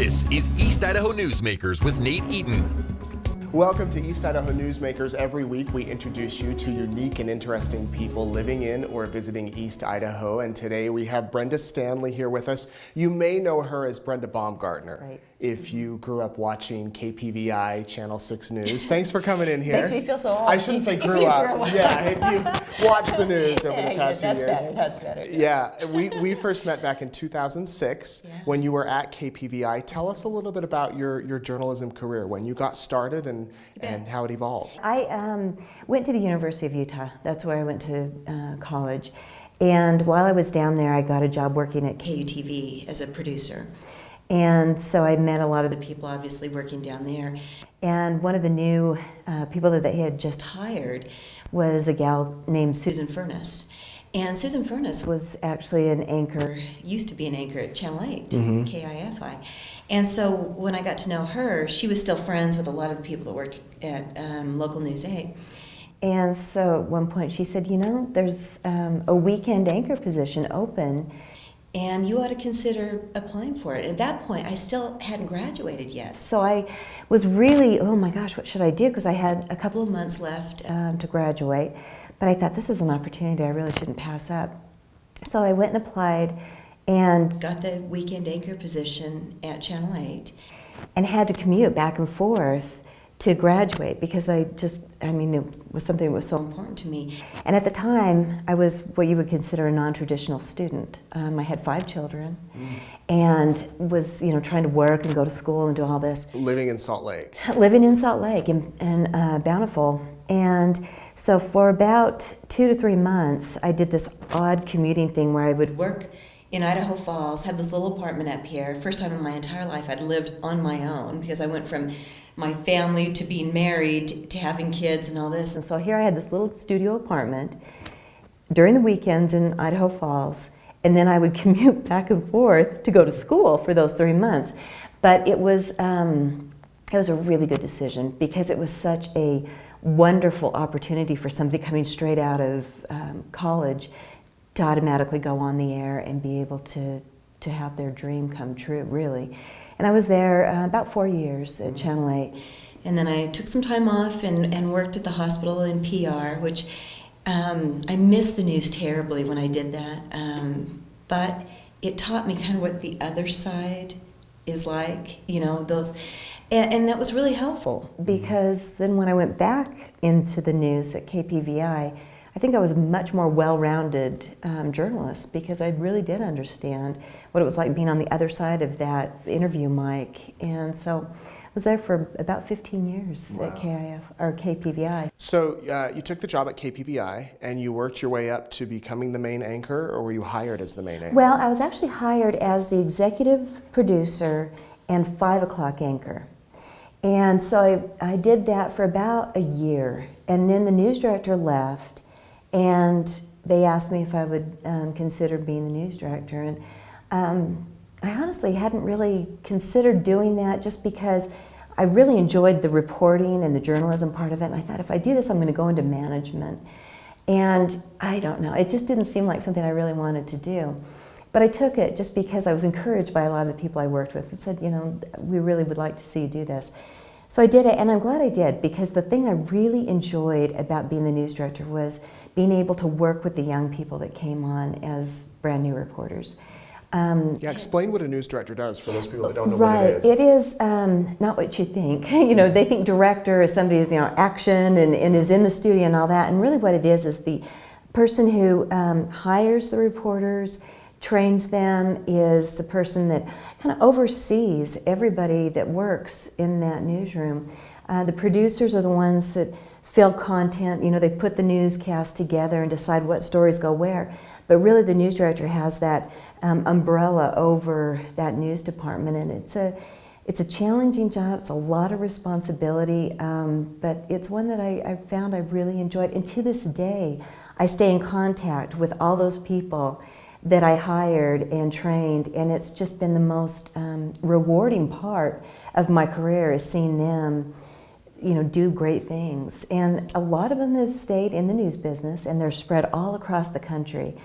This is East Idaho Newsmakers with Nate Eaton. Welcome to East Idaho Newsmakers. Every week we introduce you to unique and interesting people living in or visiting East Idaho. And today we have Brenda Stanley here with us. You may know her as Brenda Baumgartner. Right. If you grew up watching KPVI Channel 6 News. Thanks for coming in here. Makes me feel so old. I shouldn't say grew up. Yeah, if you watched the news over the past few years. That's better. Yeah, we first met back in 2006 when you were at KPVI. Tell us a little bit about your journalism career, when you got started and how it evolved. I went to the University of Utah. That's where I went to college. And while I was down there, I got a job working at KUTV as a producer. And so I met a lot of the people obviously working down there. And one of the new people that they had just hired was a gal named Susan Furness. And Susan Furness was actually an anchor, used to be an anchor at Channel 8, KIFI. And so when I got to know her, she was still friends with a lot of the people that worked at local News 8. And so at one point she said, you know, there's a weekend anchor position open, and you ought to consider applying for it. At that point, I still hadn't graduated yet. So I was really, oh my gosh, what should I do? Because I had a couple of months left to graduate. But I thought, this is an opportunity I really shouldn't pass up. So I went and applied and got the weekend anchor position at Channel 8 and had to commute back and forth to graduate because it was something that was so important to me. And at the time, I was what you would consider a non-traditional student. I had 5 children and was, trying to work and go to school and do all this. Living in Salt Lake. Living in Salt Lake in Bountiful. And so for about 2 to 3 months, I did this odd commuting thing where I would work in Idaho Falls, had this little apartment up here. First time in my entire life I'd lived on my own because I went from my family to being married to having kids and all this. And so here I had this little studio apartment during the weekends in Idaho Falls, and then I would commute back and forth to go to school for those 3 months. But it was a really good decision because it was such a wonderful opportunity for somebody coming straight out of college to automatically go on the air and be able to have their dream come true, really. And I was there about 4 years at Channel 8. And then I took some time off and worked at the hospital in PR, which I missed the news terribly when I did that. But it taught me kind of what the other side is like, and that was really helpful because then when I went back into the news at KPVI, I think I was a much more well-rounded journalist because I really did understand what it was like being on the other side of that interview mic. And so I was there for about 15 years at KPVI. So you took the job at KPVI and you worked your way up to becoming the main anchor, or were you hired as the main anchor? Well, I was actually hired as the executive producer and 5 o'clock anchor. And so I did that for about a year. And then the news director left, and they asked me if I would consider being the news director. And I honestly hadn't really considered doing that just because I really enjoyed the reporting and the journalism part of it. And I thought, if I do this, I'm going to go into management. And I don't know, it just didn't seem like something I really wanted to do. But I took it just because I was encouraged by a lot of the people I worked with and said, we really would like to see you do this. So I did it, and I'm glad I did, because the thing I really enjoyed about being the news director was being able to work with the young people that came on as brand new reporters. Explain what a news director does for those people that don't know what it is. It is not what you think. They think director is somebody who's action and is in the studio and all that, and really what it is the person who hires the reporters, trains them, is the person that kind of oversees everybody that works in that newsroom. The producers are the ones that fill content, they put the newscast together and decide what stories go where. But really the news director has that umbrella over that news department, and it's a challenging job, it's a lot of responsibility, but it's one that I found I really enjoyed. And to this day, I stay in contact with all those people that I hired and trained, and it's just been the most rewarding part of my career, is seeing them do great things. And a lot of them have stayed in the news business, and they're spread all across the country.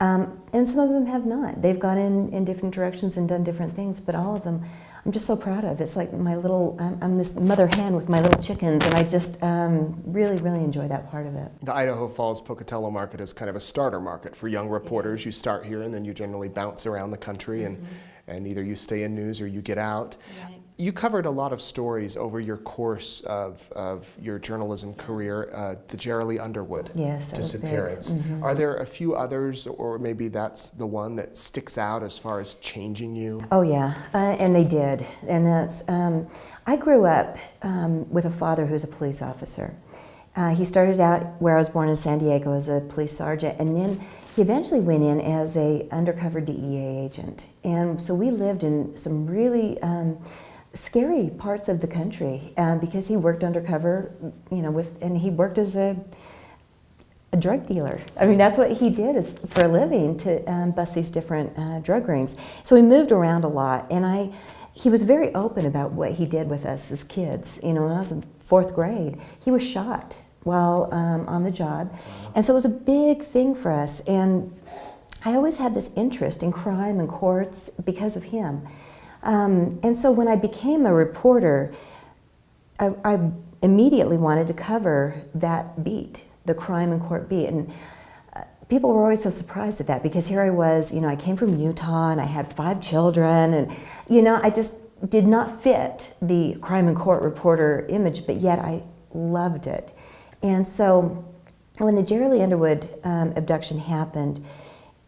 And some of them have not. They've gone in different directions and done different things, but all of them I'm just so proud of. It's like my little, I'm this mother hen with my little chickens, and I just really, really enjoy that part of it. The Idaho Falls Pocatello market is kind of a starter market for young reporters. Yes. You start here and then you generally bounce around the country, and either you stay in news or you get out. Right. You covered a lot of stories over your course of your journalism career. The Jeralee Underwood Yes, that was disappearance. big. Are there a few others, or maybe that's the one that sticks out as far as changing you? Oh yeah, and they did. And that's, I grew up with a father who's a police officer. He started out where I was born in San Diego as a police sergeant, and then he eventually went in as a undercover DEA agent. And so we lived in some really scary parts of the country because he worked undercover, you know, and he worked as a drug dealer. I mean, that's what he did for a living, to bust these different drug rings. So he moved around a lot, and he was very open about what he did with us as kids. You know, when I was in 4th grade, he was shot while on the job, and so it was a big thing for us. And I always had this interest in crime and courts because of him. And so when I became a reporter, I immediately wanted to cover that beat, the crime and court beat. And people were always so surprised at that, because here I was, you know, I came from Utah and I had 5 children, and, you know, I just did not fit the crime and court reporter image, but yet I loved it. And so when the Jeralee Underwood abduction happened,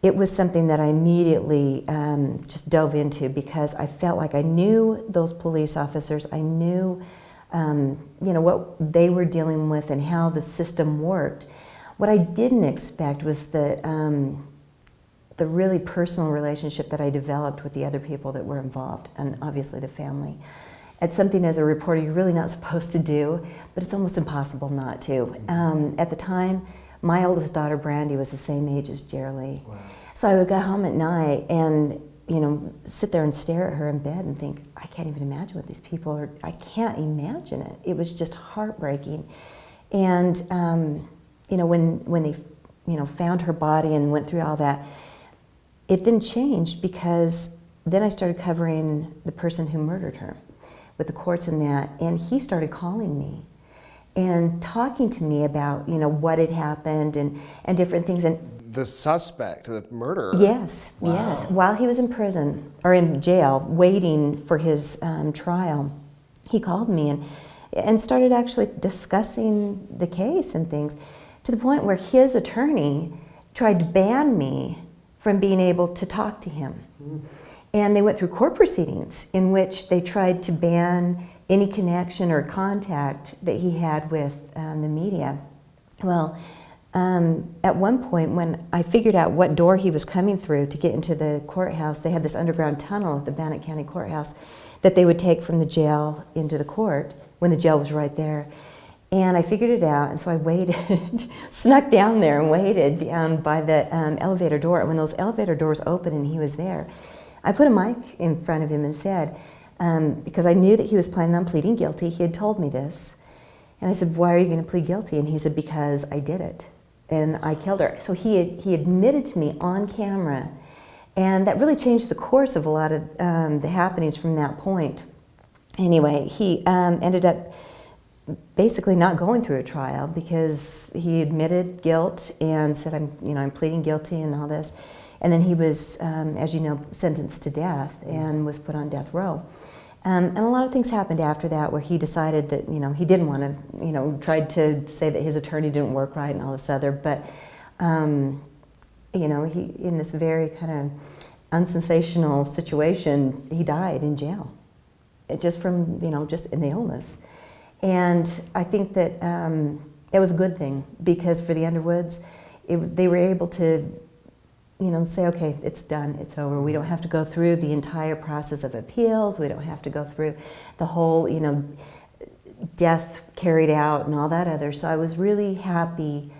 it was something that I immediately just dove into, because I felt like I knew those police officers. I knew, you know, what they were dealing with and how the system worked. What I didn't expect was the really personal relationship that I developed with the other people that were involved, and obviously the family. It's something as a reporter you're really not supposed to do, but it's almost impossible not to. At the time, my oldest daughter, Brandy, was the same age as Jeralee. Wow. So I would go home at night and, you know, sit there and stare at her in bed and think, I can't even imagine what these people are, I can't imagine it. It was just heartbreaking. And, you know, when they, you know, found her body and went through all that, it then changed, because then I started covering the person who murdered her with the courts and that, and he started calling me and talking to me about, you know, what had happened and different things. And The suspect, the murderer? yes, Wow. yes. While he was in prison, or in jail, waiting for his trial, he called me and started actually discussing the case and things, to the point where his attorney tried to ban me from being able to talk to him. And they went through court proceedings in which they tried to ban any connection or contact that he had with the media. Well, at one point, when I figured out what door he was coming through to get into the courthouse, they had this underground tunnel at the Bannock County Courthouse that they would take from the jail into the court, when the jail was right there. And I figured it out, and so I waited, snuck down there and waited down by the elevator door. And when those elevator doors opened and he was there, I put a mic in front of him and said, because I knew that he was planning on pleading guilty, he had told me this. And I said, why are you going to plead guilty? And he said, because I did it, and I killed her. So he admitted to me on camera, and that really changed the course of a lot of the happenings from that point. Anyway, he ended up basically not going through a trial, because he admitted guilt and said, I'm pleading guilty and all this. And then he was, as you know, sentenced to death and was put on death row. And a lot of things happened after that, where he decided that, you know, he didn't want to, you know, tried to say that his attorney didn't work right and all this other, but, you know, he, in this very kind of unsensational situation, he died in jail, just from, you know, just an illness. And I think that it was a good thing, because for the Underwoods, they were able to, you know, say, okay, it's done, it's over. We don't have to go through the entire process of appeals. We don't have to go through the whole, you know, death carried out and all that other. So I was really happy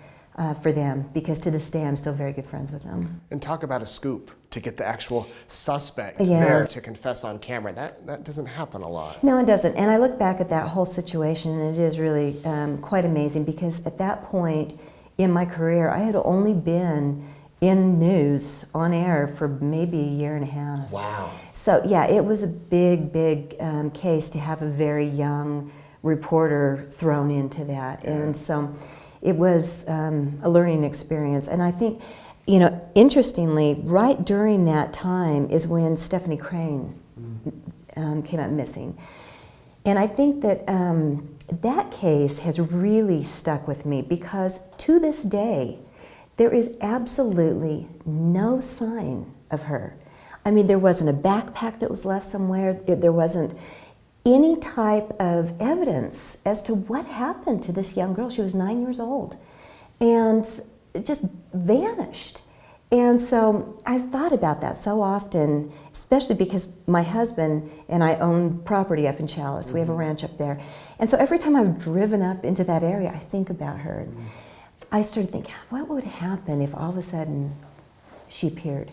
for them, because to this day I'm still very good friends with them. And talk about a scoop to get the actual suspect Yeah. there to confess on camera. That doesn't happen a lot. No, it doesn't. And I look back at that whole situation, and it is really quite amazing, because at that point in my career, I had only been in news, on air for maybe a year and a half. Wow. So yeah, it was a big, big case to have a very young reporter thrown into that. Yeah. And so it was a learning experience. And I think, you know, interestingly, right during that time is when Stephanie Crane came out missing. And I think that that case has really stuck with me because to this day, there is absolutely no sign of her. I mean, there wasn't a backpack that was left somewhere. There wasn't any type of evidence as to what happened to this young girl. She was 9 years old and it just vanished. And so I've thought about that so often, especially because my husband and I own property up in Chalice. We have a ranch up there. And so every time I've driven up into that area, I think about her. I started thinking, what would happen if all of a sudden she appeared?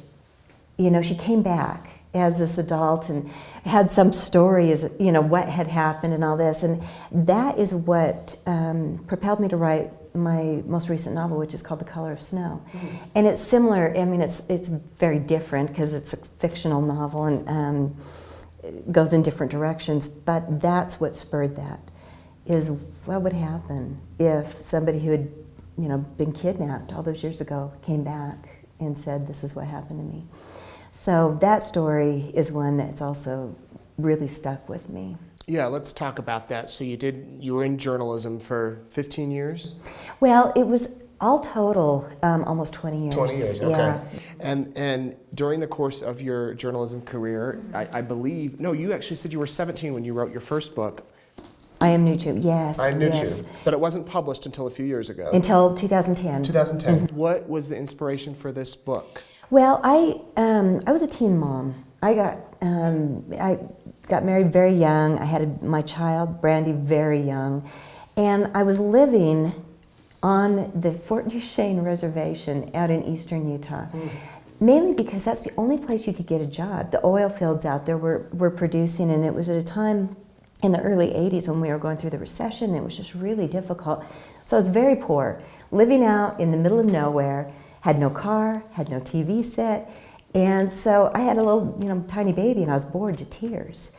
You know, she came back as this adult and had some story as, you know, what had happened and all this. And that is what propelled me to write my most recent novel, which is called The Color of Snow. And it's similar, I mean, it's very different because it's a fictional novel and it goes in different directions, but that's what spurred that, is what would happen if somebody who had, you know, been kidnapped all those years ago came back and said, this is what happened to me. So that story is one that's also really stuck with me. Yeah, let's talk about that. So you were in journalism for 15 years? Well, it was all total almost 20 years. 20 years, okay. Yeah. And during the course of your journalism career, I believe, no, you actually said you were 17 when you wrote your first book. Am Nuchu, yes. Am Nuchu, yes. but it wasn't published until a few years ago. Until 2010. 2010. What was the inspiration for this book? Well, I was a teen mom. I got married very young. I had my child, Brandy, very young. And I was living on the Fort Duchesne Reservation out in eastern Utah. Mainly because that's the only place you could get a job. The oil fields out there were producing, and it was at a time in the early 80s when we were going through the recession. It was just really difficult. So I was very poor, living out in the middle of nowhere, had no car, had no TV set, and so I had a little, you know, tiny baby, and I was bored to tears.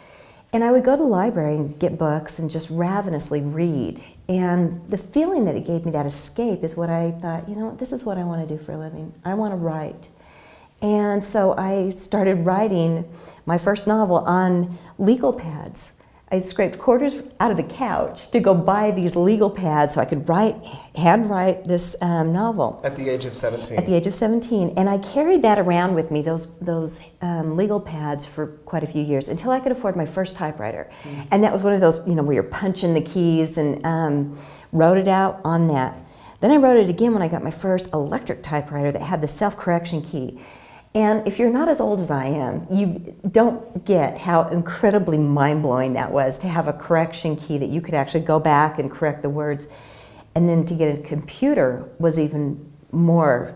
And I would go to the library and get books and just ravenously read. And the feeling that it gave me, that escape, is what I thought, you know, this is what I want to do for a living. I want to write. And so I started writing my first novel on legal pads. I scraped quarters out of the couch to go buy these legal pads so I could handwrite this novel. At the age of 17? At the age of 17. And I carried that around with me, those legal pads, for quite a few years until I could afford my first typewriter. And that was one of those, you know, where you're punching the keys, and wrote it out on that. Then I wrote it again when I got my first electric typewriter that had the self-correction key. And if you're not as old as I am, you don't get how incredibly mind-blowing that was to have a correction key that you could actually go back and correct the words. And then to get a computer was even more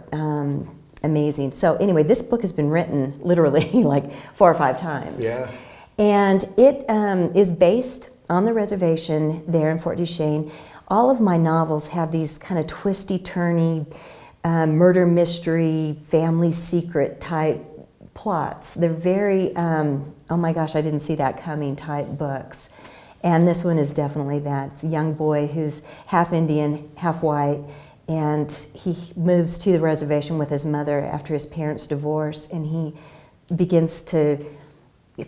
amazing. So anyway, this book has been written literally like 4 or 5 times. Yeah. And it is based on the reservation there in Fort Duchesne. All of my novels have these kind of twisty-turny, murder mystery, family secret type plots. They're very, oh my gosh, I didn't see that coming type books. And this one is definitely that. It's a young boy who's half Indian, half white, and he moves to the reservation with his mother after his parents' divorce, and he begins to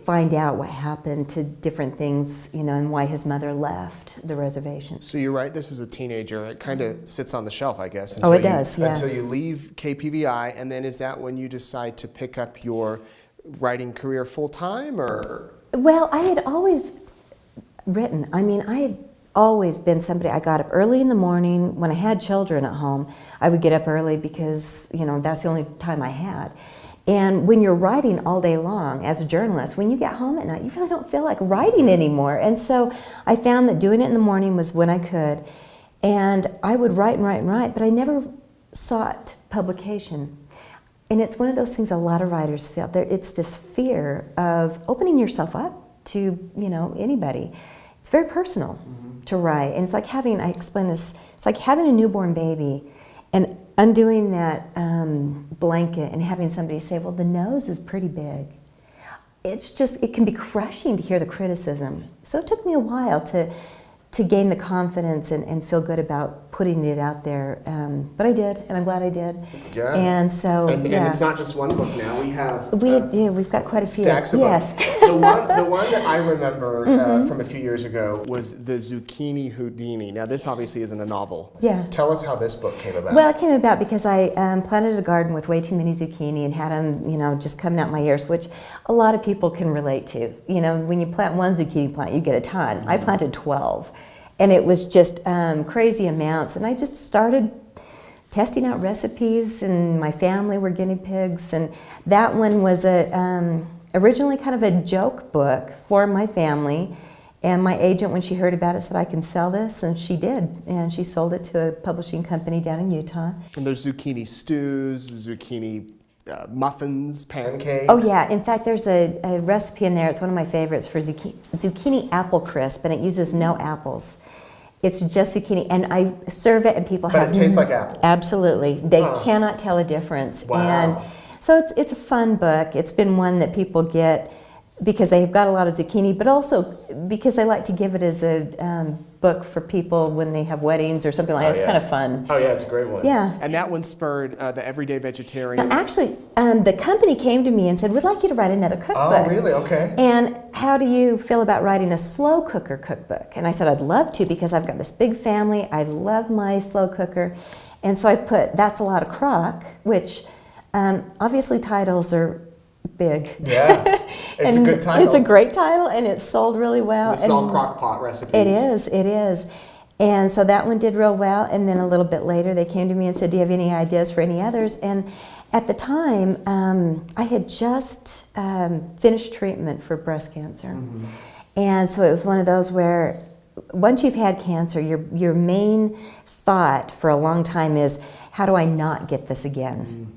find out what happened to different things, you know, and why his mother left the reservation. So you write this as a teenager. It kind of sits on the shelf, I guess. Oh, it does, yeah. Until you leave KPVI, and then is that when you decide to pick up your writing career full-time, or? Well, I had always written. I mean, I had always been somebody, I got up early in the morning. When I had children at home, I would get up early because, you know, that's the only time I had. And when you're writing all day long as a journalist, when you get home at night, you really don't feel like writing anymore. And so I found that doing it in the morning was when I could. And I would write and write and write, but I never sought publication. And it's one of those things a lot of writers feel. It's this fear of opening yourself up to, you know, anybody. It's very personal to write. And it's like having, I explain this, it's like having a newborn baby And undoing that blanket and having somebody say, well, the nose is pretty big. It can be crushing to hear the criticism. So it took me a while to gain the confidence and feel good about putting it out there. But I did, and I'm glad I did. Yeah. And so, and it's not just one book now. We have we've got quite a few. Stacks of yes. books. The one that I remember from a few years ago was the Zucchini Houdini. Now, this obviously isn't a novel. Yeah. Tell us how this book came about. Well, it came about because I planted a garden with way too many zucchini and had them, just coming out my ears, which a lot of people can relate to. When you plant one zucchini plant, you get a ton. I planted 12, and it was just crazy amounts. And I just started testing out recipes, and my family were guinea pigs. And that one was originally kind of a joke book for my family. And my agent, when she heard about it, said, I can sell this, and she did. And she sold it to a publishing company down in Utah. And there's zucchini stews, zucchini muffins, pancakes. Oh yeah, in fact there's a recipe in there, it's one of my favorites, for zucchini apple crisp, and it uses no apples. It's just zucchini, and I serve it and people But it tastes like apples. Absolutely. They cannot tell a difference. Wow. And so it's a fun book. It's been one that people get because they've got a lot of zucchini, but also because they like to give it as a book for people when they have weddings or something like that. It's kind of fun. Oh yeah, it's a great one. Yeah. And that one spurred the Everyday Vegetarian. Now, actually, the company came to me and said, we'd like you to write another cookbook. Oh, really? Okay. And how do you feel about writing a slow cooker cookbook? And I said, I'd love to, because I've got this big family. I love my slow cooker. And so I put That's a Lot of Crock, which obviously titles are big. Yeah, it's a good title. It's a great title, and it's sold really well. The salt crock pot recipes. It is. And so that one did real well, and then a little bit later they came to me and said, do you have any ideas for any others? And at the time, I had just finished treatment for breast cancer. Mm-hmm. And so it was one of those where once you've had cancer, your main thought for a long time is, how do I not get this again? Mm-hmm.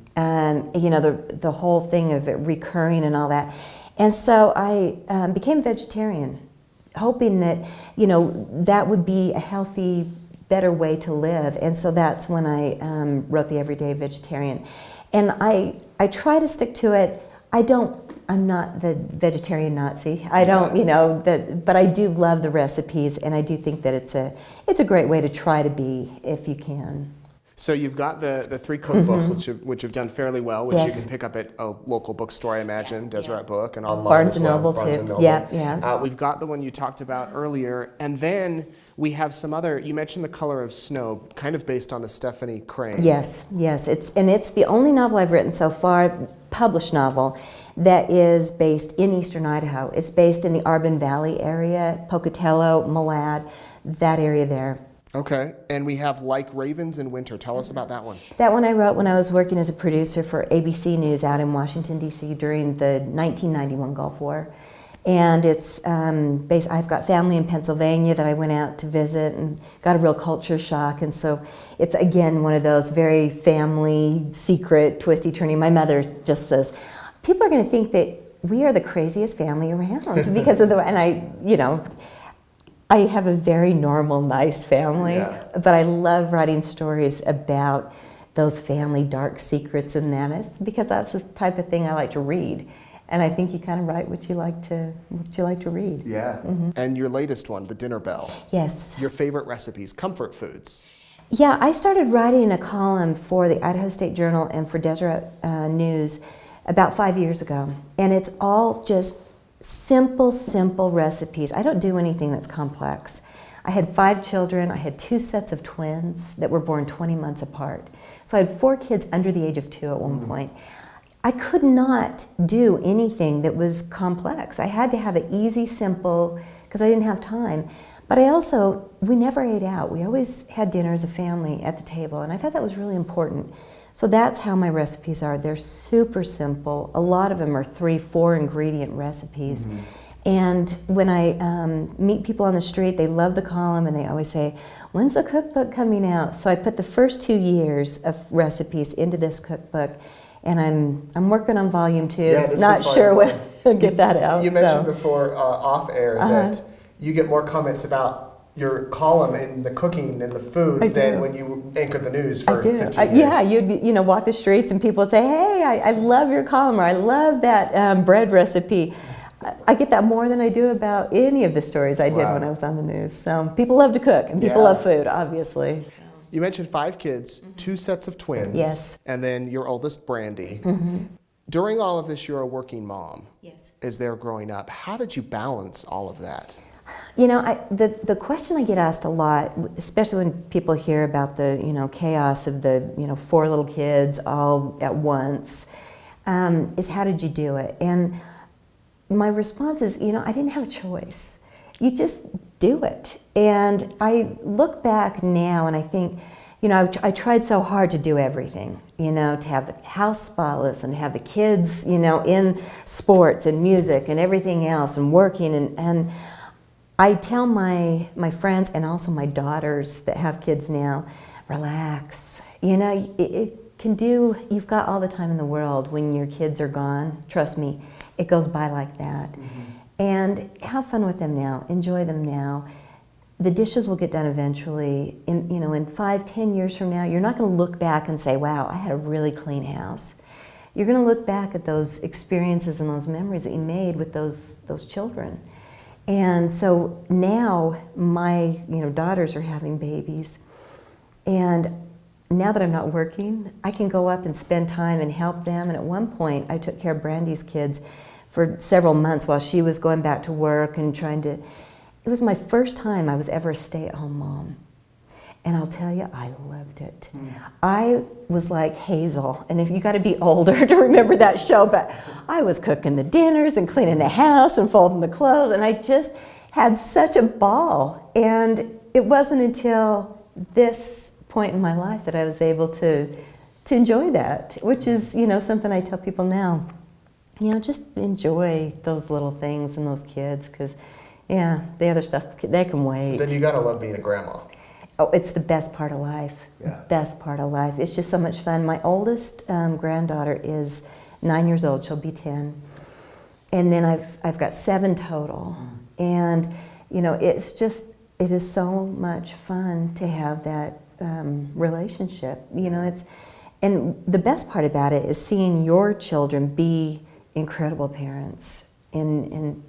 The whole thing of it recurring and all that. And so I became vegetarian, hoping that, that would be a healthy, better way to live. And so that's when I wrote The Everyday Vegetarian. And I try to stick to it. I'm not the vegetarian Nazi. I don't, but I do love the recipes, and I do think that it's a great way to try to be, if you can. So you've got the three cookbooks, which have done fairly well, which Yes. you can pick up at a local bookstore, I imagine, Deseret Book, and online Barnes as and well. Noble Barnes too. and Noble. Yeah. We've got the one you talked about earlier, and then we have some other. You mentioned The Color of Snow, kind of based on the Stephanie Crane. Yes. It's the only novel I've written so far, published novel, that is based in eastern Idaho. It's based in the Arbon Valley area, Pocatello, Malad, that area there. Okay, and we have Like Ravens in Winter. Tell us about that one. That one I wrote when I was working as a producer for ABC News out in Washington, D.C. during the 1991 Gulf War. And it's I've got family in Pennsylvania that I went out to visit and got a real culture shock. And so it's, again, one of those very family, secret, twisty-turny. My mother just says, people are going to think that we are the craziest family around because of the, and I have a very normal, nice family, but I love writing stories about those family dark secrets and that. It's because that's the type of thing I like to read. And I think you kind of write what you like to read. Yeah. Mm-hmm. And your latest one, The Dinner Belle. Yes. Your favorite recipes, comfort foods. Yeah, I started writing a column for the Idaho State Journal and for Deseret News about 5 years ago. And it's all just simple recipes. I don't do anything that's complex. I had 5 children. I had 2 sets of twins that were born 20 months apart. So I had 4 kids under the age of 2 at one point. I could not do anything that was complex. I had to have it easy, simple, because I didn't have time. But we never ate out. We always had dinner as a family at the table, and I thought that was really important. So that's how my recipes are. They're super simple. A lot of them are 3-4 ingredient recipes. Mm-hmm. And when I meet people on the street, they love the column, and they always say, when's the cookbook coming out? So I put the first 2 years of recipes into this cookbook, and I'm working on volume 2. Yeah, this Not is volume sure 1. when I'll get that out. You mentioned before off air that you get more comments about your column in the cooking and the food than when you anchored the news for 15 years. Yeah, you'd walk the streets and people would say, hey, I love your column, or I love that bread recipe. I get that more than I do about any of the stories I did when I was on the news. So people love to cook, and people love food, obviously. You mentioned 5 kids, 2 sets of twins. Yes. And then your oldest, Brandy. During all of this, you're a working mom. Yes. As they're growing up. How did you balance all of that? You know, the question I get asked a lot, especially when people hear about the chaos of the 4 little kids all at once, is how did you do it? And my response is, I didn't have a choice. You just do it. And I look back now and I think, I tried so hard to do everything, to have the house spotless and have the kids, in sports and music and everything else and working. And I tell my friends and also my daughters that have kids now, relax. You've got all the time in the world when your kids are gone. Trust me, it goes by like that. And have fun with them now, enjoy them now. The dishes will get done eventually. In 5, 10 years from now, you're not gonna look back and say, wow, I had a really clean house. You're gonna look back at those experiences and those memories that you made with those children. And so now my daughters are having babies, and now that I'm not working, I can go up and spend time and help them. And at one point, I took care of Brandy's kids for several months while she was going back to work and it was my first time I was ever a stay-at-home mom. And I'll tell you, I loved it. I was like Hazel, and if you got to be older to remember that show, but I was cooking the dinners and cleaning the house and folding the clothes, and I just had such a ball. And it wasn't until this point in my life that I was able to enjoy that, which is, something I tell people now. Just enjoy those little things and those kids, because, the other stuff, they can wait. Then you got to love being a grandma. Oh, it's the best part of life. Yeah. Best part of life. It's just so much fun. My oldest granddaughter is 9 years old. She'll be 10. And then I've got 7 total. And, it is so much fun to have that relationship. And the best part about it is seeing your children be incredible parents. And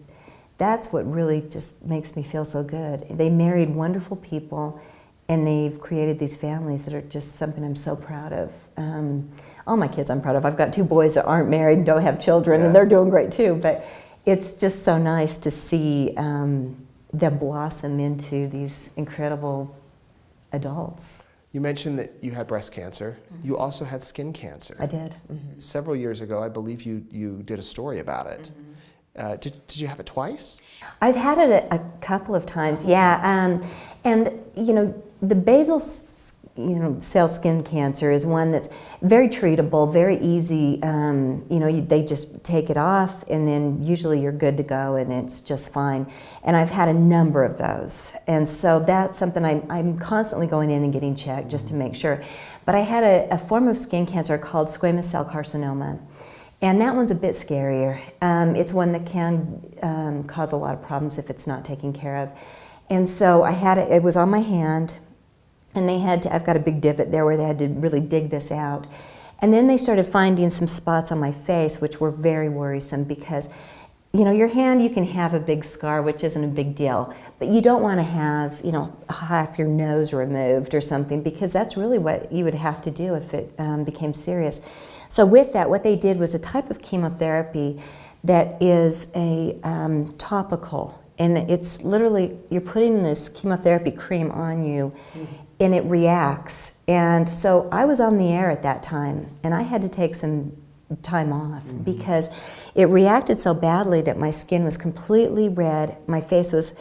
that's what really just makes me feel so good. They married wonderful people, and they've created these families that are just something I'm so proud of. All my kids I'm proud of. I've got 2 boys that aren't married and don't have children, and they're doing great too. But it's just so nice to see them blossom into these incredible adults. You mentioned that you had breast cancer. You also had skin cancer. I did. Several years ago, I believe you did a story about it. Did you have it twice? I've had it a couple of times, and the basal cell skin cancer is one that's very treatable, very easy. They just take it off, and then usually you're good to go, and it's just fine. And I've had a number of those, and so that's something I'm constantly going in and getting checked just to make sure. But I had a form of skin cancer called squamous cell carcinoma. And that one's a bit scarier. It's one that can cause a lot of problems if it's not taken care of. And so I had it was on my hand, and I've got a big divot there where they had to really dig this out. And then they started finding some spots on my face, which were very worrisome because, your hand, you can have a big scar, which isn't a big deal, but you don't want to have, half your nose removed or something, because that's really what you would have to do if it became serious. So with that, what they did was a type of chemotherapy that is a topical, and it's literally, you're putting this chemotherapy cream on you, and it reacts. And so I was on the air at that time, and I had to take some time off because it reacted so badly that my skin was completely red. My face was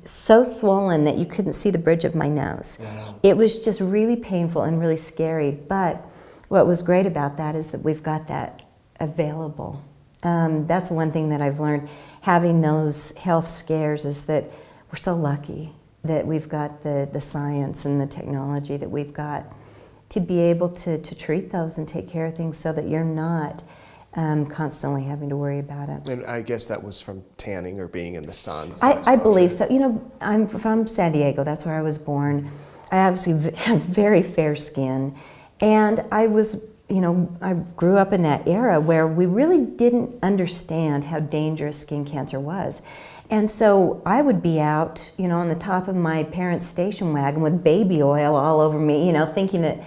so swollen that you couldn't see the bridge of my nose. Wow. It was just really painful and really scary, but what was great about that is that we've got that available. That's one thing that I've learned, having those health scares, is that we're so lucky that we've got the science and the technology that we've got to be able to treat those and take care of things so that you're not constantly having to worry about it. And I guess that was from tanning or being in the sun. I believe so. You know, I'm from San Diego. That's where I was born. I obviously have very fair skin, and I was, you know, I grew up in that era where we really didn't understand how dangerous skin cancer was. And so I would be out, you know, on the top of my parents' station wagon with baby oil all over me, you know, thinking that,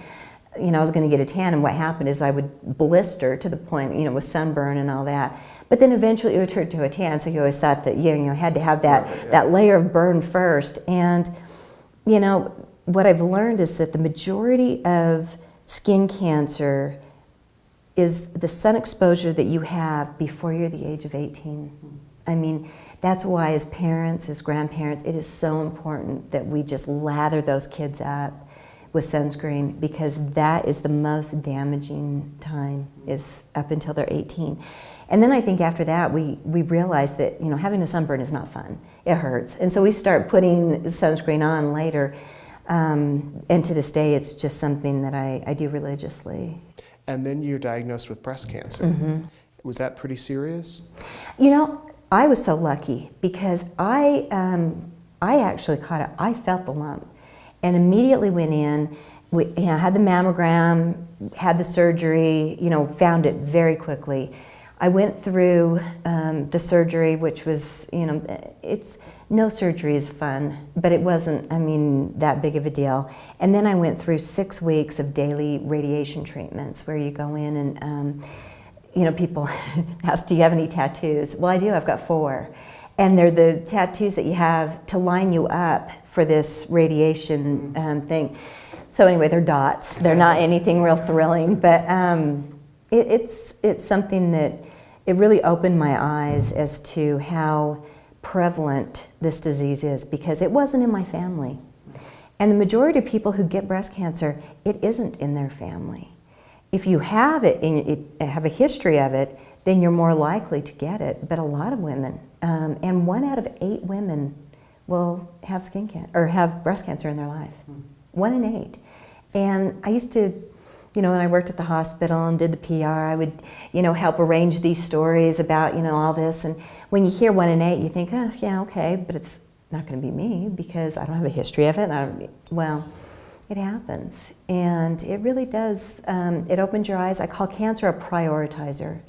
you know, I was going to get a tan, and what happened is I would blister to the point, you know, with sunburn and all that. But then eventually it would turn to a tan, so you always thought that, you know, had to have that layer of burn first. And, you know, what I've learned is that the majority of skin cancer is the sun exposure that you have before you're the age of 18. I mean, that's why as parents, as grandparents, it is so important that we just lather those kids up with sunscreen, because that is the most damaging time, is up until they're 18. And then I think after that we realize that, you know, having a sunburn is not fun. It hurts. And so we start putting sunscreen on later. And to this day, it's just something that I do religiously. And then you're diagnosed with breast cancer. Was that pretty serious? You know, I was so lucky because I actually caught it. I felt the lump and immediately went in. We, you know, had the mammogram, had the surgery, you know, found it very quickly. I went through the surgery, which was, you know, no surgery is fun, but it wasn't, I mean, that big of a deal. And then I went through 6 weeks of daily radiation treatments where you go in and, you know, people ask, do you have any tattoos? Well, I do, I've got 4. And they're the tattoos that you have to line you up for this radiation thing. So anyway, they're dots. They're not anything real thrilling, but it's something that it really opened my eyes as to how prevalent this disease is, because it wasn't in my family. And the majority of people who get breast cancer, it isn't in their family. If you have it and have a history of it, then you're more likely to get it. But a lot of women, and 1 out of 8 women will have skin cancer or have breast cancer in their life. 1 in 8. And I used to, you know, when I worked at the hospital and did the PR, I would, you know, help arrange these stories about, you know, all this. And when you hear 1 in 8, you think, oh, yeah, okay, but it's not going to be me because I don't have a history of it. Well, it happens, and it really does. It opens your eyes. I call cancer a prioritizer,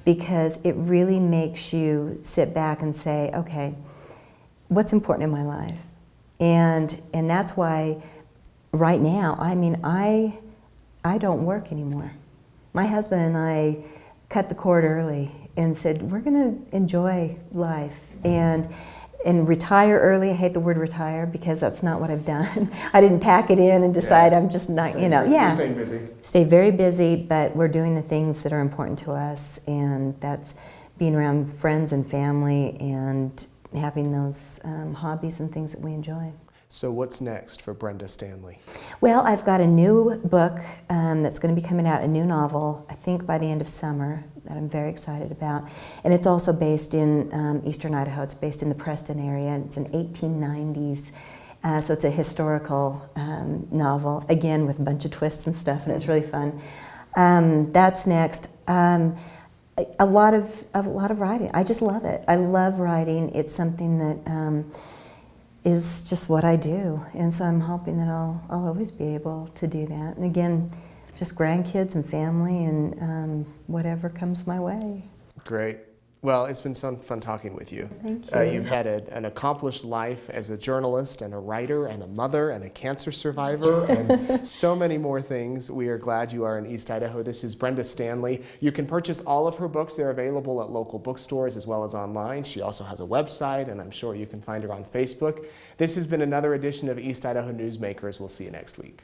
because it really makes you sit back and say, okay, what's important in my life? And that's why right now, I mean, I don't work anymore. My husband and I cut the cord early and said, we're gonna enjoy life and retire early. I hate the word retire because that's not what I've done. I didn't pack it in and decide I'm just not, you know, You're staying busy. Stay very busy, but we're doing the things that are important to us, and that's being around friends and family and having those hobbies and things that we enjoy. So what's next for Brenda Stanley? Well, I've got a new book that's going to be coming out, a new novel, I think by the end of summer, that I'm very excited about. And it's also based in eastern Idaho. It's based in the Preston area, and it's an 1890s. So it's a historical novel, again with a bunch of twists and stuff, and it's really fun. That's next. A lot of writing. I just love it. I love writing. It's something that is just what I do, and so I'm hoping that I'll always be able to do that. And again, just grandkids and family and whatever comes my way. Great. Well, it's been so fun talking with you. Thank you. You've had an accomplished life as a journalist and a writer and a mother and a cancer survivor and so many more things. We are glad you are in East Idaho. This is Brenda Stanley. You can purchase all of her books. They're available at local bookstores as well as online. She also has a website, and I'm sure you can find her on Facebook. This has been another edition of East Idaho Newsmakers. We'll see you next week.